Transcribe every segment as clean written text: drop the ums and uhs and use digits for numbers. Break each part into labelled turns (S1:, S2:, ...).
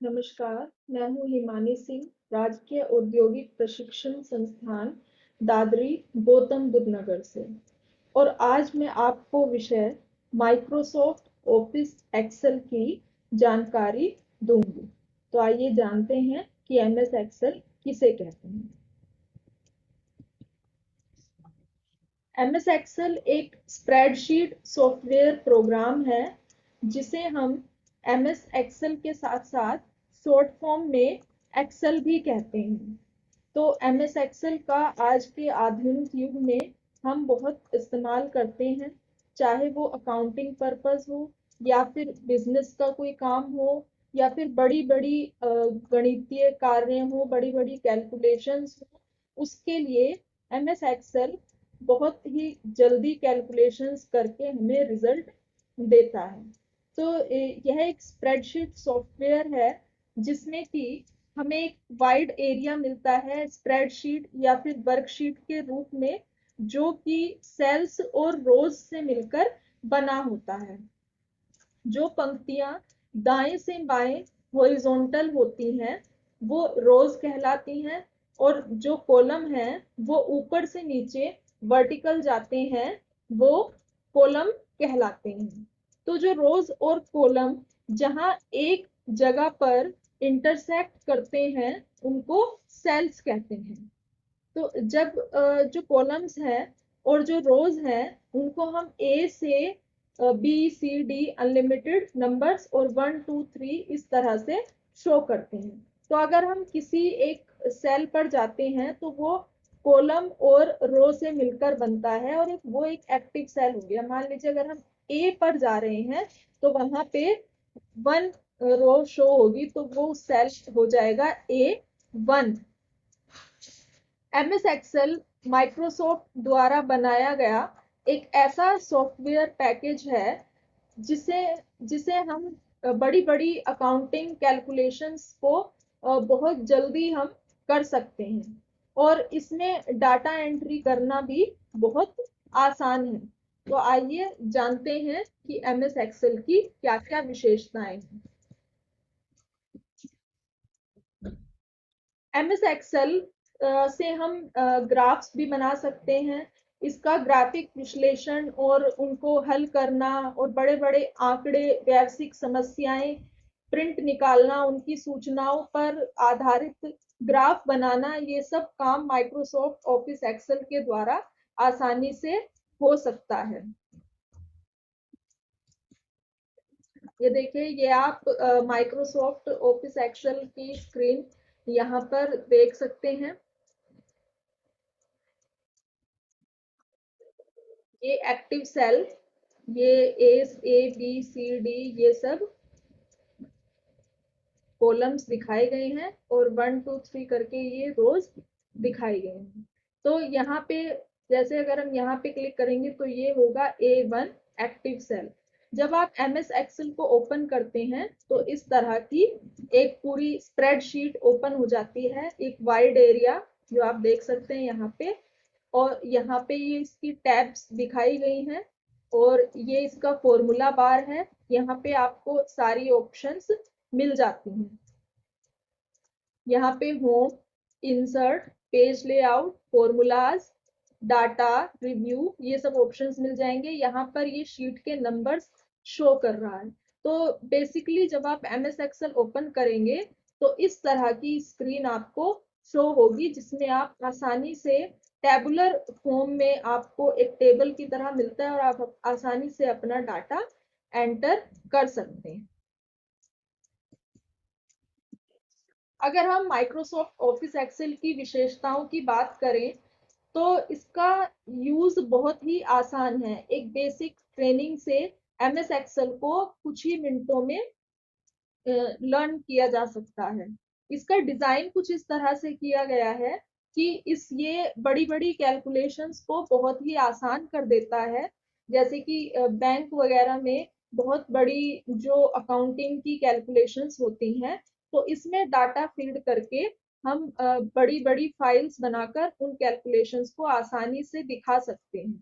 S1: नमस्कार, मैं हूँ हिमानी सिंह, राजकीय औद्योगिक प्रशिक्षण संस्थान दादरी गौतम बुद्ध नगर से। और आज मैं आपको विषय माइक्रोसॉफ्ट ऑफिस एक्सेल की जानकारी दूंगी। तो आइए जानते हैं कि एमएस एक्सेल किसे कहते हैं। एमएस एक्सेल एक स्प्रेडशीट सॉफ्टवेयर प्रोग्राम है जिसे हम एमएस एक्सेल के साथ साथ शॉर्ट फॉर्म में एक्सेल भी कहते हैं। तो एमएस एक्सेल का आज के आधुनिक युग में हम बहुत इस्तेमाल करते हैं, चाहे वो अकाउंटिंग पर्पस हो या फिर बिजनेस का कोई काम हो या फिर बड़ी बड़ी गणितीय कार्य हो, बड़ी बड़ी कैलकुलेशंस हो। उसके लिए एमएस एक्सेल बहुत ही जल्दी कैलकुलेशंस करके हमें रिजल्ट देता है। तो यह एक स्प्रेडशीट सॉफ्टवेयर है जिसमें कि हमें एक वाइड एरिया मिलता है स्प्रेडशीट या फिर वर्कशीट के रूप में, जो कि सेल्स और रोज से मिलकर बना होता है। जो पंक्तियां दाएं से बाएं हॉरिजॉन्टल होती हैं वो रोज कहलाती हैं, और जो कॉलम है वो ऊपर से नीचे वर्टिकल जाते हैं वो कॉलम कहलाते हैं। तो जो रोज और कॉलम जहां एक जगह पर इंटरसेक्ट करते हैं उनको सेल्स कहते हैं। तो जब जो कॉलम्स हैं और जो रोज हैं उनको हम ए से B C D unlimited numbers और 1 2 3 इस तरह से शो करते हैं। तो अगर हम किसी एक सेल पर जाते हैं तो वो कॉलम और रो से मिलकर बनता है और वो एक एक्टिव सेल हो गया। मान लीजिए अगर हम ए पर जा रहे हैं तो वहां पे 1 रो शो होगी, तो वो सेल हो जाएगा A1। एमएस एक्सेल माइक्रोसॉफ्ट द्वारा बनाया गया एक ऐसा सॉफ्टवेयर पैकेज है जिसे जिसे हम बड़ी बड़ी अकाउंटिंग कैलकुलेशंस को बहुत जल्दी हम कर सकते हैं, और इसमें डाटा एंट्री करना भी बहुत आसान है। तो आइए जानते हैं कि एमएस एक्सेल की क्या क्या विशेषताएं हैं। एमएस एक्सेल से हम ग्राफ्स भी बना सकते हैं। इसका ग्राफिक विश्लेषण और उनको हल करना और बड़े बड़े आंकड़े, व्यावसायिक समस्याएं, प्रिंट निकालना, उनकी सूचनाओं पर आधारित ग्राफ बनाना, ये सब काम माइक्रोसॉफ्ट ऑफिस एक्सेल के द्वारा आसानी से हो सकता है। ये देखिए, ये आप माइक्रोसॉफ्ट ऑफिस एक्सेल की स्क्रीन यहाँ पर देख सकते हैं। ये एक्टिव सेल, ये A B C D ये सब कॉलम्स दिखाए गए हैं और 1 2 3 करके ये रोज दिखाई गए हैं। तो यहाँ पे जैसे अगर हम यहाँ पे क्लिक करेंगे तो ये होगा A1 एक्टिव सेल। जब आप एमएस एक्सेल को ओपन करते हैं तो इस तरह की एक पूरी स्प्रेडशीट ओपन हो जाती है, एक वाइड एरिया जो आप देख सकते हैं यहाँ पे। और यहाँ पे ये इसकी टैब्स दिखाई गई हैं और ये इसका फॉर्मूला बार है। यहाँ पे आपको सारी ऑप्शंस मिल जाती हैं। यहाँ पे home, insert, page layout, formulas, data, review, ये सब ऑप्शंस मिल जाएंगे। यहाँ पर ये शीट के नंबर्स शो कर रहा है। तो बेसिकली जब आप एमएस एक्सेल ओपन करेंगे तो इस तरह की स्क्रीन आपको शो होगी जिसमें आप आसानी से टेबुलर फॉर्म में, आपको एक टेबल की तरह मिलता है और आप आसानी से अपना डाटा एंटर कर सकते हैं। अगर हम माइक्रोसॉफ्ट ऑफिस एक्सेल की विशेषताओं की बात करें तो इसका यूज बहुत ही आसान है। एक बेसिक ट्रेनिंग से एमएस एक्सेल को कुछ ही मिनटों में लर्न किया जा सकता है। इसका डिजाइन कुछ इस तरह से किया गया है कि इस ये बड़ी बड़ी कैलकुलेशंस को बहुत ही आसान कर देता है। जैसे कि बैंक वगैरह में बहुत बड़ी जो अकाउंटिंग की कैलकुलेशंस होती हैं, तो इसमें डाटा फीड करके हम बड़ी बड़ी फाइल्स बनाकर उन कैलकुलेशंस को आसानी से दिखा सकते हैं।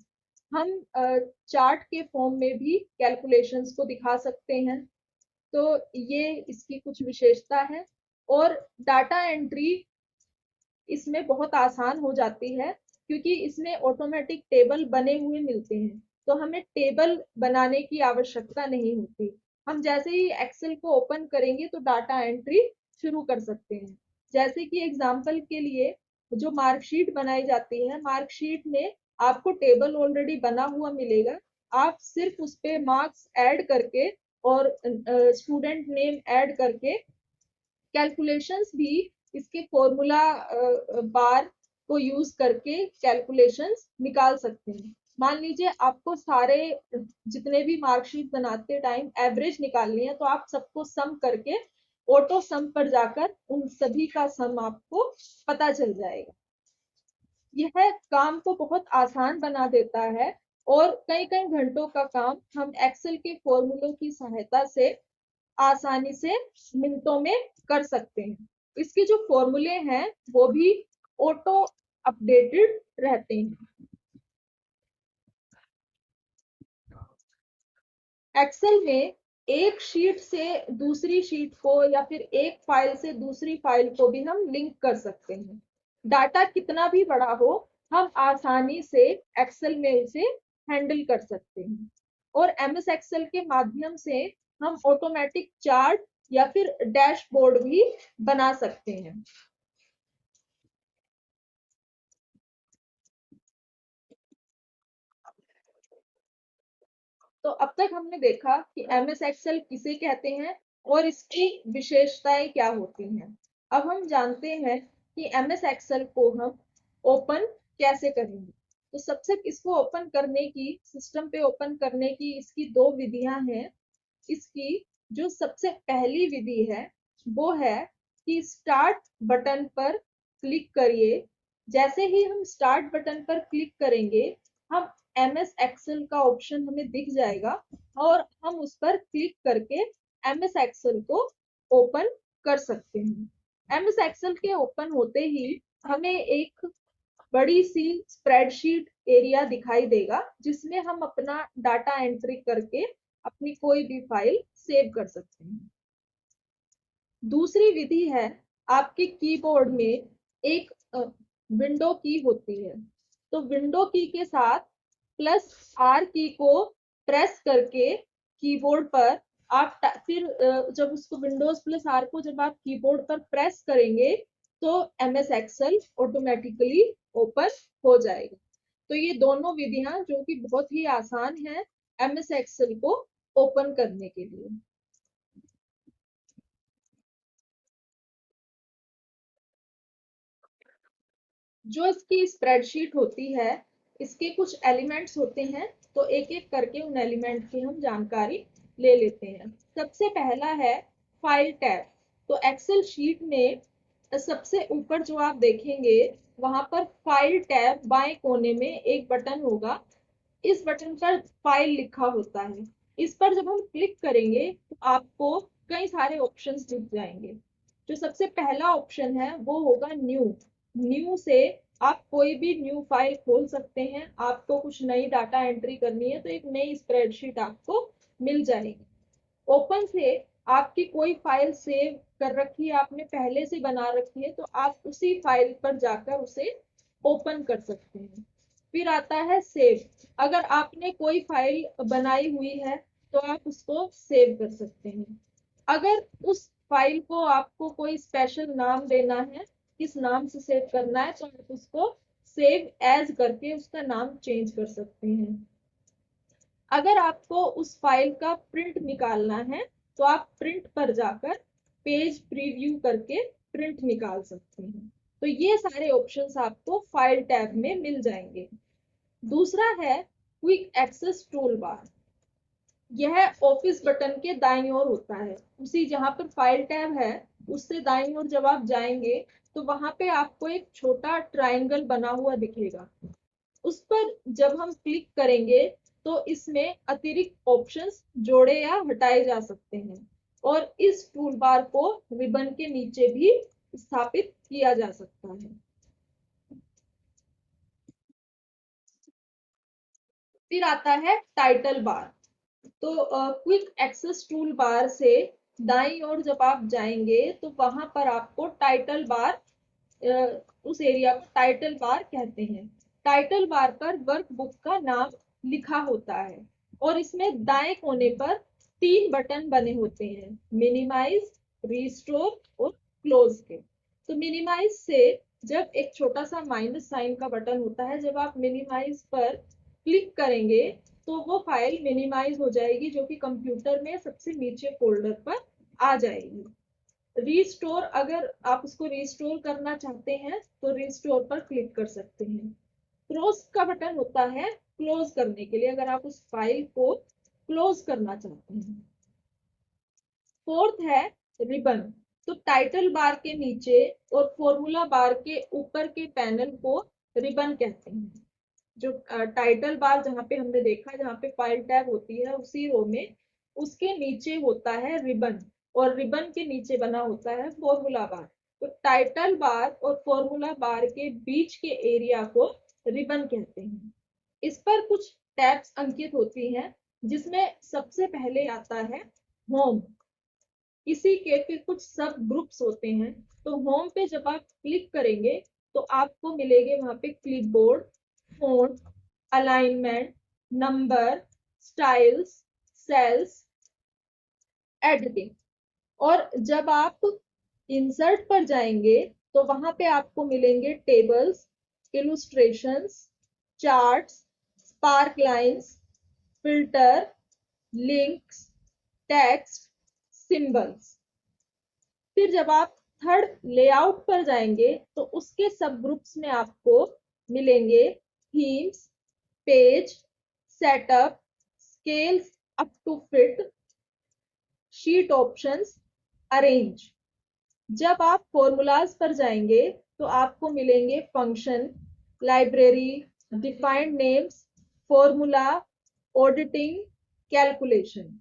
S1: हम चार्ट के फॉर्म में भी कैलकुलेशंस को दिखा सकते हैं। तो ये इसकी कुछ विशेषता है। और डाटा एंट्री इसमें बहुत आसान हो जाती है, क्योंकि इसमें ऑटोमेटिक टेबल बने हुए मिलते हैं, तो हमें टेबल बनाने की आवश्यकता नहीं होती। हम जैसे ही एक्सेल को ओपन करेंगे तो डाटा एंट्री शुरू कर सकते हैं। जैसे कि एग्जाम्पल के लिए जो मार्कशीट बनाई जाती है, मार्कशीट में आपको टेबल ऑलरेडी बना हुआ मिलेगा। आप सिर्फ उस पे मार्क्स ऐड करके और स्टूडेंट नेम ऐड करके कैलकुलेशंस भी इसके फॉर्मूला बार को यूज करके कैलकुलेशंस निकाल सकते हैं। मान लीजिए आपको सारे जितने भी मार्कशीट बनाते टाइम एवरेज निकालनी है, तो आप सबको सम करके ऑटो सम पर जाकर उन सभी का सम आपको पता चल जाएगा। यह काम को बहुत आसान बना देता है, और कई कई घंटों का काम हम एक्सेल के फॉर्मूलों की सहायता से आसानी से मिनटों में कर सकते हैं। इसके जो फॉर्मूले हैं वो भी ऑटो अपडेटेड रहते हैं। एक्सेल में एक शीट से दूसरी शीट को या फिर एक फाइल से दूसरी फाइल को भी हम लिंक कर सकते हैं। डाटा कितना भी बड़ा हो, हम आसानी से एक्सेल में इसे हैंडल कर सकते हैं। और एमएस एक्सेल के माध्यम से हम ऑटोमेटिक चार्ट या फिर डैशबोर्ड भी बना सकते हैं। तो अब तक हमने देखा कि एमएस एक्सेल किसे कहते हैं और इसकी विशेषताएं क्या होती हैं। अब हम जानते हैं कि एमएस एक्सेल को हम ओपन कैसे करेंगे। तो सबसे इसको ओपन करने की, सिस्टम पे ओपन करने की इसकी दो विधियां हैं। इसकी जो सबसे पहली विधि है वो है कि स्टार्ट बटन पर क्लिक करिए। जैसे ही हम स्टार्ट बटन पर क्लिक करेंगे, हम एमएस एक्सेल का ऑप्शन हमें दिख जाएगा, और हम उस पर क्लिक करके एमएस एक्सेल को ओपन कर सकते हैं। एमएस एक्सेल के ओपन होते ही हमें एक बड़ी सी स्प्रेडशीट एरिया दिखाई देगा, जिसमें हम अपना डाटा एंट्री करके अपनी कोई भी फाइल सेव कर सकते हैं। दूसरी विधि है, आपके कीबोर्ड में एक विंडो की होती है। तो विंडो की के साथ प्लस आर की को प्रेस करके कीबोर्ड पर आप फिर जब उसको विंडोज प्लस आर को जब आप कीबोर्ड पर प्रेस करेंगे तो एमएस एक्सेल ऑटोमेटिकली ओपन हो जाएगा। तो ये दोनों विधियां जो कि बहुत ही आसान है एमएस एक्सेल को ओपन करने के लिए। जो इसकी स्प्रेडशीट होती है, इसके कुछ एलिमेंट्स होते हैं, तो एक एक करके उन एलिमेंट की हम जानकारी ले लेते हैं। सबसे पहला है फाइल टैब। तो एक्सेल शीट में सबसे ऊपर जो आप देखेंगे, वहां पर फाइल टैब बाएं कोने में एक बटन होगा। इस बटन पर फाइल लिखा होता है। इस पर जब हम क्लिक करेंगे तो आपको कई सारे ऑप्शंस दिख जाएंगे। जो सबसे पहला ऑप्शन है वो होगा न्यू। न्यू से आप कोई भी न्यू फाइल खोल सकते हैं। आपको कुछ नई डाटा एंट्री करनी है तो एक नई स्प्रेडशीट आपको मिल जाएगी। ओपन से आपकी कोई फाइल सेव कर रखी है, आपने पहले से बना रखी है, तो आप उसी फाइल पर जाकर उसे ओपन कर सकते हैं। फिर आता है सेव। अगर आपने कोई फाइल बनाई हुई है तो आप उसको सेव कर सकते हैं। अगर उस फाइल को आपको कोई स्पेशल नाम देना है, किस नाम से सेव करना है, तो आप उसको सेव एज करके उसका नाम चेंज कर सकते हैं। अगर आपको उस फाइल का प्रिंट निकालना है तो आप प्रिंट पर जाकर पेज प्रीव्यू करके प्रिंट निकाल सकते हैं। तो ये सारे ऑप्शंस आपको फाइल टैब में मिल जाएंगे। दूसरा है क्विक एक्सेस टूल बार। यह ऑफिस बटन के दाईं ओर होता है। उसी जहां पर फाइल टैब है उससे दाईं ओर जब आप जाएंगे तो वहां पे आपको एक छोटा ट्रायंगल बना हुआ दिखेगा। उस पर जब हम क्लिक करेंगे तो इसमें अतिरिक्त ऑप्शंस जोड़े या हटाए जा सकते हैं, और इस टूल बार को रिबन के नीचे भी स्थापित किया जा सकता है। फिर आता है टाइटल बार। तो क्विक एक्सेस टूल बार से दाईं ओर जब आप जाएंगे तो वहां पर आपको टाइटल बार, उस एरिया को टाइटल बार कहते हैं। टाइटल बार पर वर्कबुक का नाम लिखा होता है और इसमें दाएं कोने पर 3 बटन बने होते हैं, मिनिमाइज, रिस्टोर और क्लोज के। तो मिनिमाइज से जब एक छोटा सा माइनस साइन का बटन होता है, जब आप मिनिमाइज पर क्लिक करेंगे तो वो फाइल मिनिमाइज हो जाएगी, जो कि कंप्यूटर में सबसे नीचे फोल्डर पर आ जाएगी। रिस्टोर, अगर आप उसको रिस्टोर करना चाहते हैं तो रिस्टोर पर क्लिक कर सकते हैं। क्लोज का बटन होता है क्लोज करने के लिए, अगर आप उस फाइल को क्लोज करना चाहते हैं। फोर्थ है रिबन। तो टाइटल बार के नीचे और फॉर्मूला बार के ऊपर के पैनल को रिबन कहते हैं। जो टाइटल बार जहाँ पे हमने देखा, जहाँ पे फाइल टैब होती है उसी रो में, उसके नीचे होता है रिबन, और रिबन के नीचे बना होता है फॉर्मूला बार। तो टाइटल बार और फॉर्मूला बार के बीच के एरिया को रिबन कहते हैं। इस पर कुछ टैब्स अंकित होती हैं, जिसमें सबसे पहले आता है होम। इसी के फिर कुछ सब ग्रुप्स होते हैं। तो होम पे जब आप क्लिक करेंगे तो आपको मिलेंगे वहां पे clipboard, font, alignment, number, styles, cells, editing. और जब आप इंसर्ट पर जाएंगे तो वहां पे आपको मिलेंगे tables, illustrations, charts, spark lines, filter, links, text, symbols. फिर जब आप थर्ड लेआउट पर जाएंगे तो उसके सब ग्रुप्स में आपको मिलेंगे themes, page, setup, scales up to fit, sheet options, arrange. जब आप फॉर्मूलाज पर जाएंगे तो आपको मिलेंगे function, library, defined names, formula, auditing, calculation.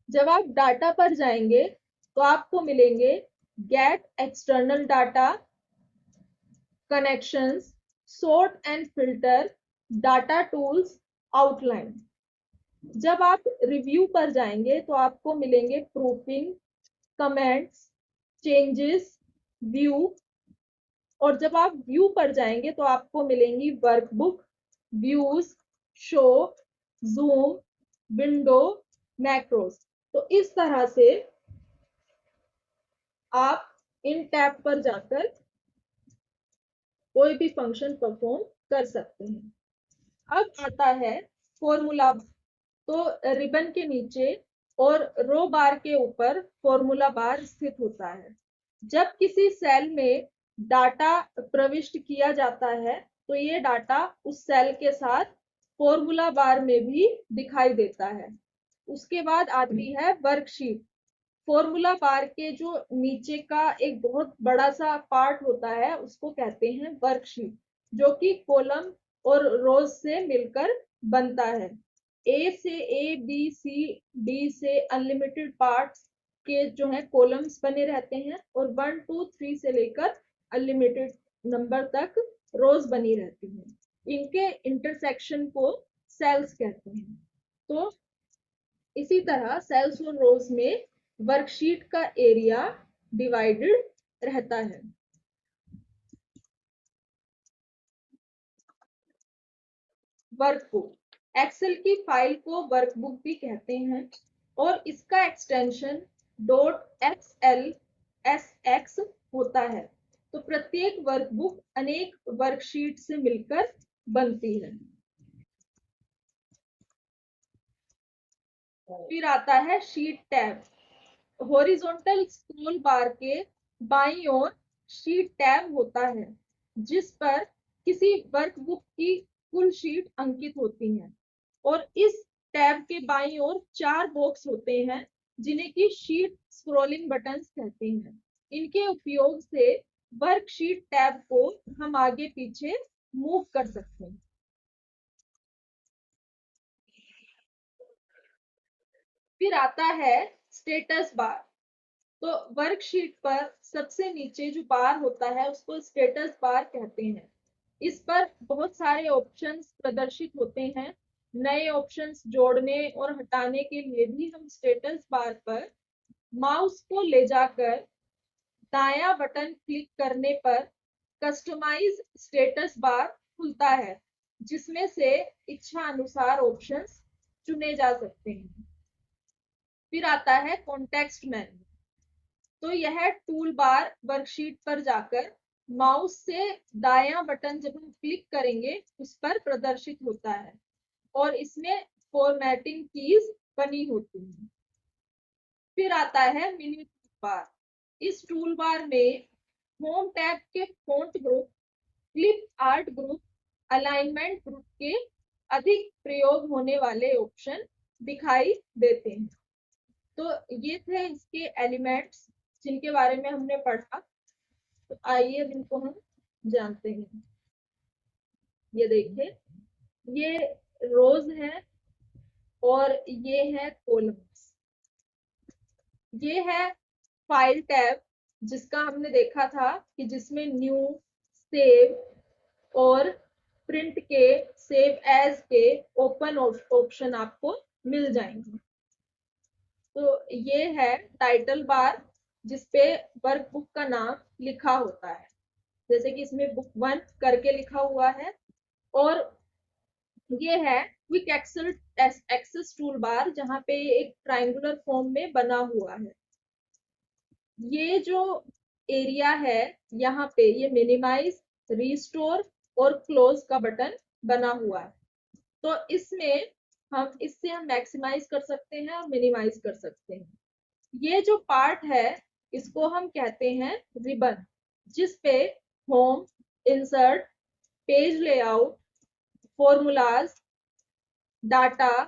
S1: जब आप डाटा पर जाएंगे तो आपको मिलेंगे get external data, connections, sort and filter, data tools, outline. जब आप रिव्यू पर जाएंगे तो आपको मिलेंगे प्रूफिंग, कमेंट्स, चेंजेस, व्यू। और जब आप व्यू पर जाएंगे तो आपको मिलेंगी workbook, views, show, zoom, window, macros. तो इस तरह से आप इन टैब पर जाकर कोई भी फंक्शन परफॉर्म कर सकते हैं। अब आता है फॉर्मूला। तो रिबन के नीचे और रो बार के ऊपर फॉर्मूला बार स्थित होता है। जब किसी सेल में डाटा प्रविष्ट किया जाता है तो ये डाटा उस सेल के साथ फॉर्मूला बार में भी दिखाई देता है। उसके बाद आती है वर्कशीट। फॉर्मूला बार के जो नीचे का एक बहुत बड़ा सा पार्ट होता है उसको कहते हैं वर्कशीट, जो कि कॉलम और रोज से मिलकर बनता है। ए से ए, बी, सी, डी से अनलिमिटेड पार्ट्स के जो है कॉलम्स बने रहते हैं, और 1 2 3 से लेकर अनलिमिटेड नंबर तक रोज बनी रहती हैं। इनके इंटरसेक्शन को सेल्स कहते हैं। तो इसी तरह सेल्स और रोज में वर्कशीट का एरिया डिवाइडेड रहता है। वर्कबुक, एक्सेल की फाइल को वर्कबुक भी कहते हैं और इसका extension dot XL S x होता है। तो प्रत्येक वर्कबुक अनेक वर्कशीट से मिलकर बनती है। फिर आता है शीट टैब। हॉरिजॉन्टल स्क्रॉल बार के बाईं ओर शीट टैब होता है, जिस पर किसी वर्कबुक की कुल शीट अंकित होती है। और इस टैब के बाईं ओर 4 बॉक्स होते हैं, जिन्हें की शीट स्क्रॉलिंग बटन्स कहते हैं। इनके उपयोग से वर्कशीट टैब को हम आगे पीछे मूव कर सकते हैं। फिर आता है स्टेटस बार। तो वर्कशीट पर सबसे नीचे जो बार होता है उसको स्टेटस बार कहते हैं। इस पर बहुत सारे ऑप्शंस प्रदर्शित होते हैं। नए ऑप्शंस जोड़ने और हटाने के लिए भी हम स्टेटस बार पर माउस को ले जाकर दायां बटन क्लिक करने पर कस्टमाइज स्टेटस बार खुलता है, जिसमें से इच्छा अनुसार ऑप्शंस चुने जा सकते हैं। फिर आता है कॉन्टेक्स्ट मेन्यू। तो यह टूल बार वर्कशीट पर जाकर माउस से दायां बटन जब हम क्लिक करेंगे उस पर प्रदर्शित होता है और इसमें फॉर्मेटिंग कीज बनी होती है। फिर आता है मेन्यू बार। इस टूल बार में होम टैब के font group, flip art group, alignment group के अधिक प्रयोग होने वाले ऑप्शन दिखाई देते हैं। तो ये थे इसके एलिमेंट्स जिनके बारे में हमने पढ़ा। तो आइए अब इनको हम जानते हैं। ये देखिए, ये रोज है और ये है कॉलम्स। ये है फाइल टैब, जिसका हमने देखा था कि जिसमें न्यू, सेव और प्रिंट के, सेव एज के ओपन ऑप्शन आपको मिल जाएंगे। तो ये है टाइटल बार, जिसपे वर्कबुक का नाम लिखा होता है, जैसे कि इसमें बुक 1 करके लिखा हुआ है। और ये है क्विक एक्सेस टूल बार, जहाँ पे एक ट्रायंगुलर फॉर्म में बना हुआ है। ये जो एरिया है यहाँ पे, ये मिनिमाइज, रिस्टोर और क्लोज का बटन बना हुआ है। तो इसमें हम मैक्सिमाइज कर सकते हैं और मिनिमाइज कर सकते हैं। ये जो पार्ट है इसको हम कहते हैं रिबन, जिस पे home, insert, page layout, formulas, data,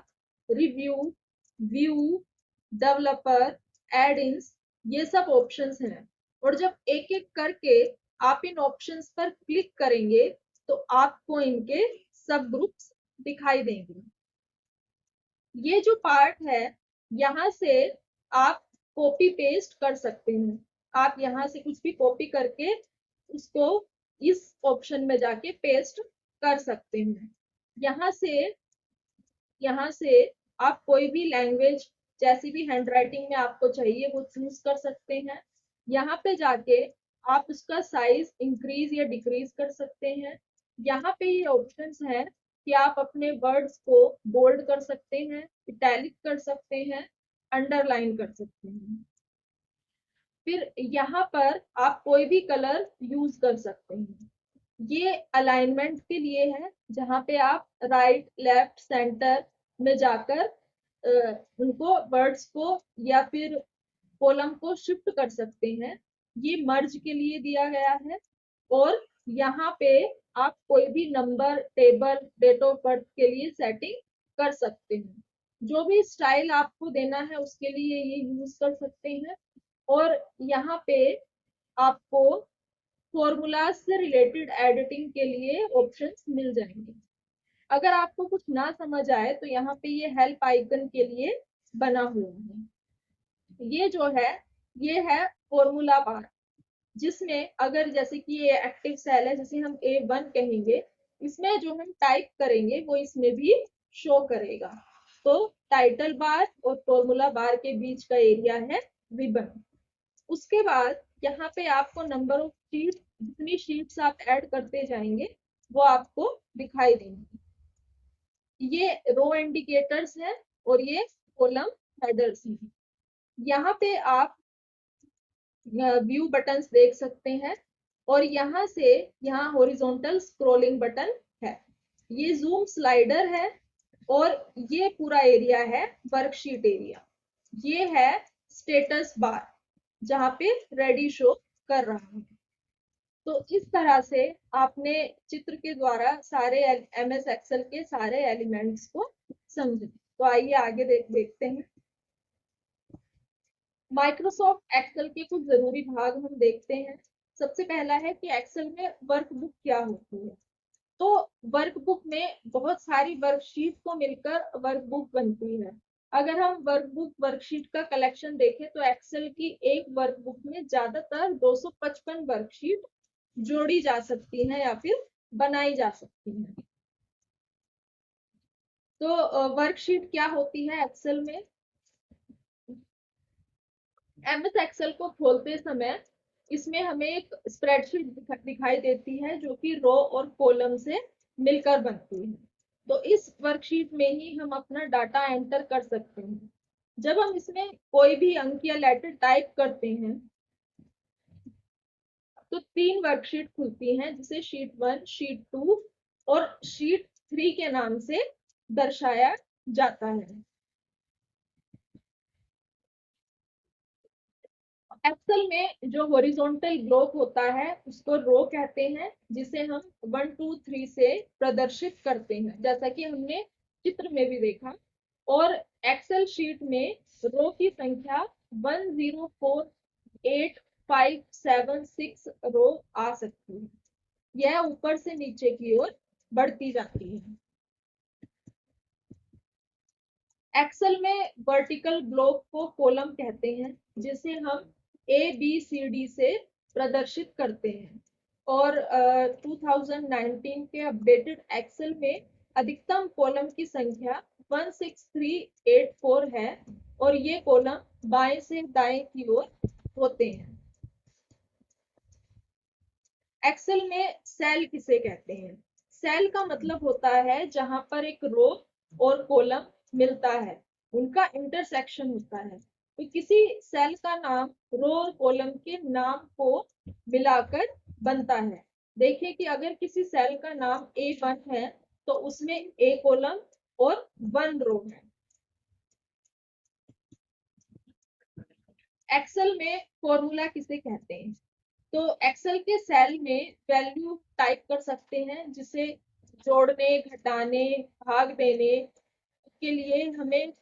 S1: review, view, developer, add-ins, ये सब ऑप्शंस हैं। और जब एक एक करके आप इन ऑप्शंस पर क्लिक करेंगे तो आपको इनके सब ग्रुप्स दिखाई देंगे। ये जो पार्ट है, यहाँ से आप कॉपी पेस्ट कर सकते हैं। आप यहाँ से कुछ भी कॉपी करके उसको इस ऑप्शन में जाके पेस्ट कर सकते हैं। यहाँ से आप कोई भी लैंग्वेज, जैसी भी हैंडराइटिंग में आपको चाहिए वो चूज कर सकते हैं। यहाँ पे जाके आप उसका साइज इंक्रीज या डिक्रीज कर सकते हैं। यहाँ पे ये ऑप्शंस हैं कि आप अपने वर्ड्स को बोल्ड कर सकते हैं, इटैलिक कर सकते हैं, अंडरलाइन कर सकते हैं। फिर यहाँ पर आप कोई भी कलर यूज कर सकते हैं। ये अलाइनमेंट के लिए है, जहाँ पे आप राइट, लेफ्ट, सेंटर में जाकर उनको, वर्ड्स को या फिर कॉलम को शिफ्ट कर सकते हैं। ये मर्ज के लिए दिया गया है। और यहाँ पे आप कोई भी number, table, date of birth के लिए सेटिंग कर सकते हैं। जो भी स्टाइल आपको देना है उसके लिए ये यूज कर सकते हैं। और यहाँ पे आपको फॉर्मूलाज से रिलेटेड एडिटिंग के लिए ऑप्शंस मिल जाएंगे। अगर आपको कुछ ना समझ आए तो यहाँ पे ये हेल्प आइकन के लिए बना हुआ है। ये जो है, ये है फॉर्मूला बार, जिसमें अगर जैसे कि ये एक्टिव सेल है, जैसे हम A1 कहेंगे, इसमें जो हम टाइप करेंगे वो इसमें भी शो करेगा। तो टाइटल बार और फॉर्मूला बार के बीच का एरिया है रिबन। उसके बाद यहाँ पे आपको नंबर ऑफ शीट, जितनी शीट्स आप ऐड करते जाएंगे वो आपको दिखाई देंगी। ये रो इंडिकेटर्स है और ये कॉलम हेडर्स हैं। यहाँ पे आप व्यू बटन्स देख सकते हैं और यहाँ से यहाँ हॉरिजॉन्टल स्क्रॉलिंग बटन है। ये जूम स्लाइडर है और ये पूरा एरिया है वर्कशीट एरिया। ये है स्टेटस बार, जहाँ पे रेडी शो कर रहा है। तो इस तरह से आपने चित्र के द्वारा सारे MS एक्सेल के सारे एलिमेंट्स को समझे। तो आइए आगे देखते हैं। माइक्रोसॉफ्ट एक्सेल के कुछ जरूरी भाग हम देखते हैं। सबसे पहला है कि एक्सेल में वर्कबुक क्या होती है। तो वर्कबुक में बहुत सारी वर्कशीट को मिलकर वर्कबुक बनती है। अगर हम वर्कबुक वर्कशीट का कलेक्शन देखें तो एक्सेल की एक वर्कबुक में ज्यादातर 255 वर्कशीट जोड़ी जा सकती है या फिर बनाई जा सकती है। तो वर्कशीट क्या होती है एक्सेल में? एमएस एक्सेल को खोलते समय इसमें हमें एक स्प्रेडशीट दिखाई देती है जो कि रो और कॉलम से मिलकर बनती है। तो इस वर्कशीट में ही हम अपना डाटा एंटर कर सकते हैं। जब हम इसमें कोई भी अंक या लेटर टाइप करते हैं तो 3 वर्कशीट खुलती हैं जिसे शीट 1, शीट 2 और शीट 3 के नाम से दर्शाया जाता है। एक्सेल में जो हॉरिजॉन्टल ब्लॉक होता है उसको रो कहते हैं, जिसे हम 1 2 3 से प्रदर्शित करते हैं, जैसा कि हमने चित्र में भी देखा। और एक्सेल शीट में रो की संख्या 1 0 4 8 5 7 6 रो आ सकती है। यह ऊपर से नीचे की ओर बढ़ती जाती है। एक्सेल में वर्टिकल ब्लॉक को कॉलम कहते हैं, जिसे हम ABCD से प्रदर्शित करते हैं। और 2019 के अपडेटेड एक्सेल में अधिकतम कॉलम की संख्या 16384 है और ये कॉलम बाएं से दाएं की ओर होते हैं। एक्सेल में सेल किसे कहते हैं? सेल का मतलब होता है जहां पर एक रो और कॉलम मिलता है, उनका इंटरसेक्शन होता है। तो किसी सेल का नाम रो और कॉलम के नाम को मिलाकर बनता है। देखिए कि अगर किसी सेल का नाम A1 है तो उसमें A कॉलम और 1 रो है। एक्सेल में फॉर्मूला किसे कहते हैं? तो एक्सेल के सेल में वैल्यू टाइप कर सकते हैं, जिसे जोड़ने, घटाने, भाग देने के लिए हमें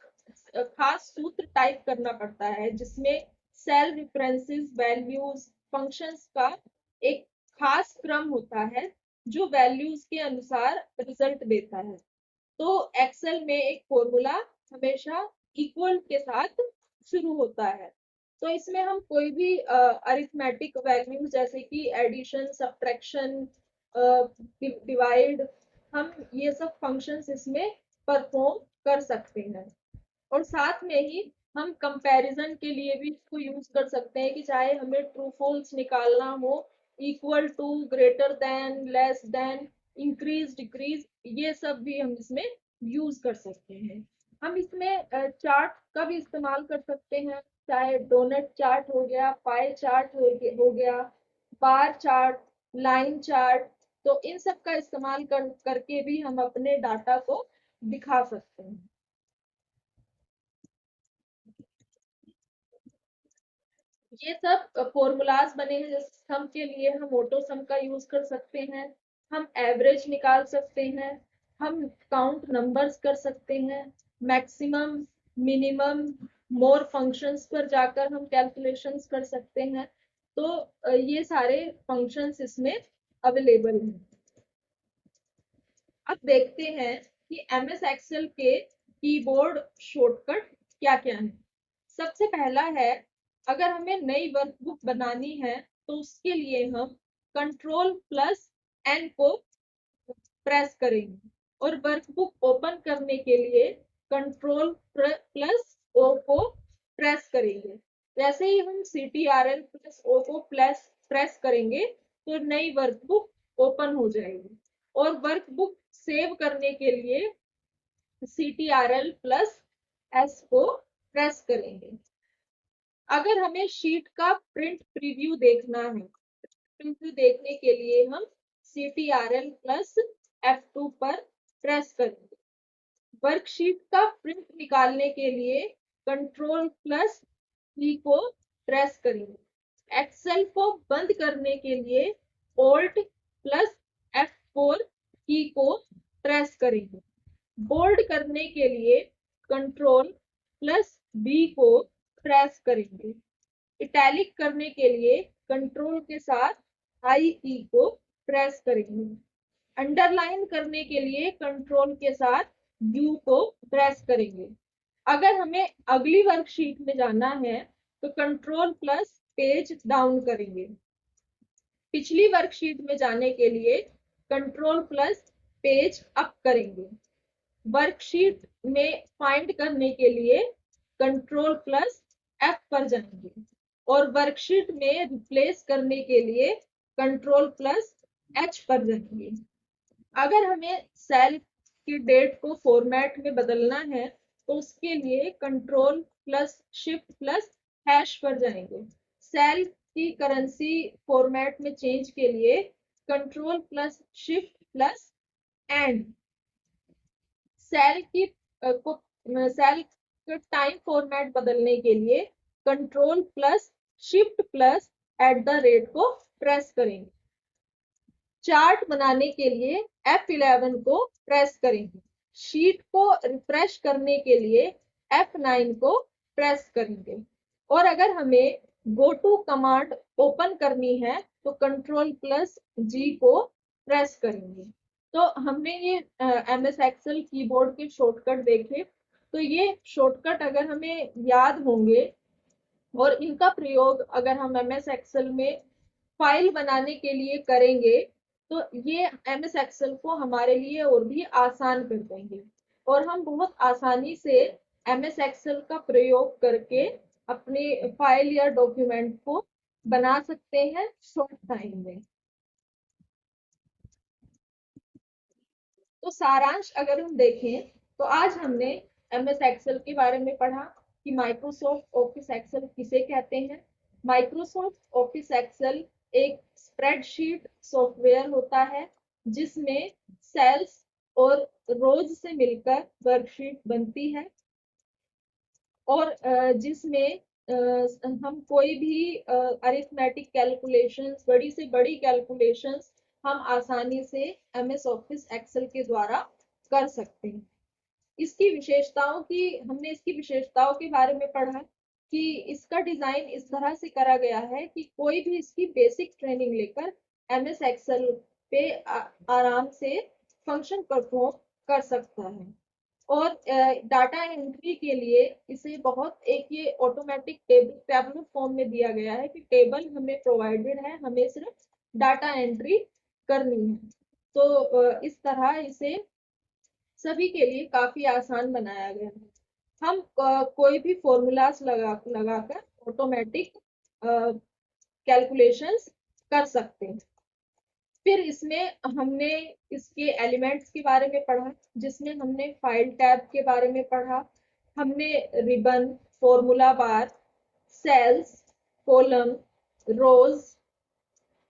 S1: खास सूत्र टाइप करना पड़ता है, जिसमें सेल रेफरेंसेस, वैल्यूज, फंक्शंस का एक खास क्रम होता है जो वैल्यूज के अनुसार रिजल्ट देता है। तो एक्सेल में एक फॉर्मूला हमेशा इक्वल के साथ शुरू होता है। तो इसमें हम कोई भी अरिथमेटिक वैल्यू जैसे कि एडिशन, सब्ट्रैक्शन, डिवाइड, हम ये सब फंक्शंस इसमें परफॉर्म कर सकते हैं। और साथ में ही हम कंपैरिजन के लिए भी इसको यूज कर सकते हैं कि चाहे हमें ट्रू फॉल्स निकालना हो, equal to, greater than, less than, increase, decrease, ये सब भी हम इसमें यूज कर सकते हैं। हम इसमें चार्ट का भी इस्तेमाल कर सकते हैं, चाहे डोनट चार्ट हो गया, पाई चार्ट हो गया, बार चार्ट, लाइन चार्ट। तो इन सब का इस्तेमाल करके भी हम अपने डाटा को दिखा सकते हैं। ये सब फॉर्मूलाज बने हैं। जैसे सम के लिए हम ऑटो सम का यूज कर सकते हैं, हम एवरेज निकाल सकते हैं, हम काउंट नंबर्स कर सकते हैं, मैक्सिमम, मिनिमम, मोर फंक्शंस पर जाकर हम कैलकुलेशंस कर सकते हैं। तो ये सारे फंक्शंस इसमें अवेलेबल हैं। अब देखते हैं कि एमएस एक्सेल के कीबोर्ड शॉर्टकट क्या क्या है। सबसे पहला है, अगर हमें नई वर्कबुक बनानी है तो उसके लिए हम कंट्रोल प्लस एन को प्रेस करेंगे, और वर्कबुक ओपन करने के लिए कंट्रोल प्लस ओ को प्रेस करेंगे। जैसे ही हम CTRL प्लस ओ को प्रेस करेंगे तो नई वर्कबुक ओपन हो जाएगी। और वर्कबुक सेव करने के लिए CTRL प्लस एस को प्रेस करेंगे। अगर हमें शीट का प्रिंट प्रीव्यू देखना है, प्रीव्यू देखने के लिए हम CTRL प्लस F2 पर प्रेस करेंगे। वर्कशीट का प्रिंट निकालने के लिए कंट्रोल प्लस C को प्रेस करेंगे। एक्सेल को बंद करने के लिए Alt प्लस F4 की को प्रेस करेंगे। बोल्ड करने के लिए कंट्रोल प्लस B को प्रेस करेंगे। इटैलिक करने के लिए कंट्रोल के साथ आई की को प्रेस करेंगे। अंडरलाइन करने के लिए कंट्रोल के साथ यू को प्रेस करेंगे। अगर हमें अगली वर्कशीट में जाना है तो कंट्रोल प्लस पेज डाउन करेंगे। पिछली वर्कशीट में जाने के लिए कंट्रोल प्लस पेज अप करेंगे। वर्कशीट में फाइंड करने के लिए कंट्रोल प्लस F पर जाएंगे। और वर्कशीट में रिप्लेस करने के लिए Ctrl+H पर रखिए। अगर हमें सेल की डेट को फॉर्मेट में बदलना है तो उसके लिए Ctrl+Shift+# पर जाएंगे। सेल की करेंसी फॉर्मेट में चेंज के लिए Ctrl+Shift+N। सेल की सेल का टाइम फॉर्मेट बदलने के लिए Ctrl+Shift+@ को प्रेस करेंगे। चार्ट बनाने के लिए F11 को प्रेस करेंगे। शीट को रिफ्रेश करने के लिए F9 को प्रेस करेंगे। और अगर हमें गो टू कमांड ओपन करनी है तो Ctrl+G को प्रेस करेंगे। तो हमने ये MS एक्सेल कीबोर्ड के शॉर्टकट देखे। तो ये शॉर्टकट अगर हमें याद होंगे और इनका प्रयोग अगर हम MS एक्सेल में फाइल बनाने के लिए करेंगे तो ये MS एक्सेल को हमारे लिए और भी आसान कर देंगे और हम बहुत आसानी से MS एक्सेल का प्रयोग करके अपने फाइल या डॉक्यूमेंट को बना सकते हैं शॉर्ट टाइम में। तो सारांश अगर हम देखें तो आज हमने MS एक्सेल के बारे में पढ़ा कि माइक्रोसॉफ्ट ऑफिस एक्सेल किसे कहते हैं। माइक्रोसॉफ्ट ऑफिस एक्सेल एक स्प्रेडशीट सॉफ्टवेयर होता है जिसमें सेल्स और रोज से मिलकर वर्कशीट बनती है और जिसमें हम कोई भी अरिथमेटिक कैलकुलेशंस, बड़ी से बड़ी कैलकुलेशंस हम आसानी से MS ऑफिस एक्सेल के द्वारा कर सकते हैं। हमने इसकी विशेषताओं के बारे में पढ़ा कि इसका डिजाइन इस तरह से करा गया है कि कोई भी इसकी बेसिक ट्रेनिंग लेकर MS एक्सेल पे आराम से फंक्शन परफॉर्म कर सकता है। और डाटा एंट्री के लिए इसे बहुत एक ये ऑटोमेटिक टेबुलर फॉर्म में दिया गया है कि टेबल हमें प्रोवाइडेड है, हमें सिर्फ डाटा एंट्री करनी है। तो इस तरह इसे सभी के लिए काफी आसान बनाया गया है। हम कोई भी फॉर्मूलाज लगाकर ऑटोमेटिक कैलकुलेशंस कर सकते हैं। फिर इसमें हमने इसके एलिमेंट्स के बारे में पढ़ा जिसमें हमने फाइल टैब के बारे में पढ़ा। हमने ribbon, formula bar, cells, column, rows,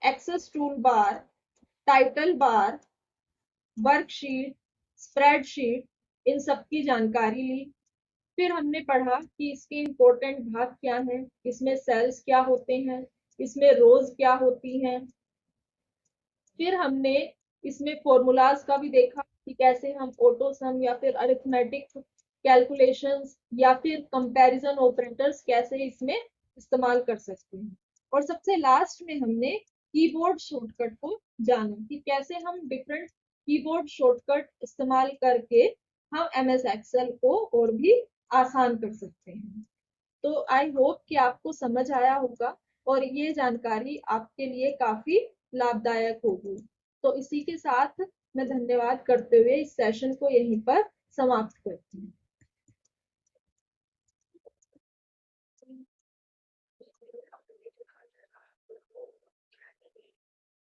S1: access toolbar, title bar, worksheet, spreadsheet, इन सब की जानकारी ली। फिर हमने पढ़ा कि इसके इम्पोर्टेंट भाग क्या हैं, इसमें सेल्स क्या होते हैं, इसमें रोज क्या होती हैं। फिर हमने इसमें फॉर्मूलाज का भी देखा कि कैसे हम ऑटो सम या फिर अरिथमेटिक कैलकुलेशंस या फिर कंपैरिजन ऑपरेटर्स कैसे इसमें इस्तेमाल कर सकते हैं। और सबसे लास्ट में हमने कीबोर्ड शॉर्टकट को जाना कि कैसे हम डिफरेंट कीबोर्ड शॉर्टकट इस्तेमाल करके हम MS एक्सेल को और भी आसान कर सकते हैं। तो आई होप कि आपको समझ आया होगा और ये जानकारी आपके लिए काफी लाभदायक होगी। तो इसी के साथ मैं धन्यवाद करते हुए इस सेशन को यहीं पर समाप्त करती हूँ।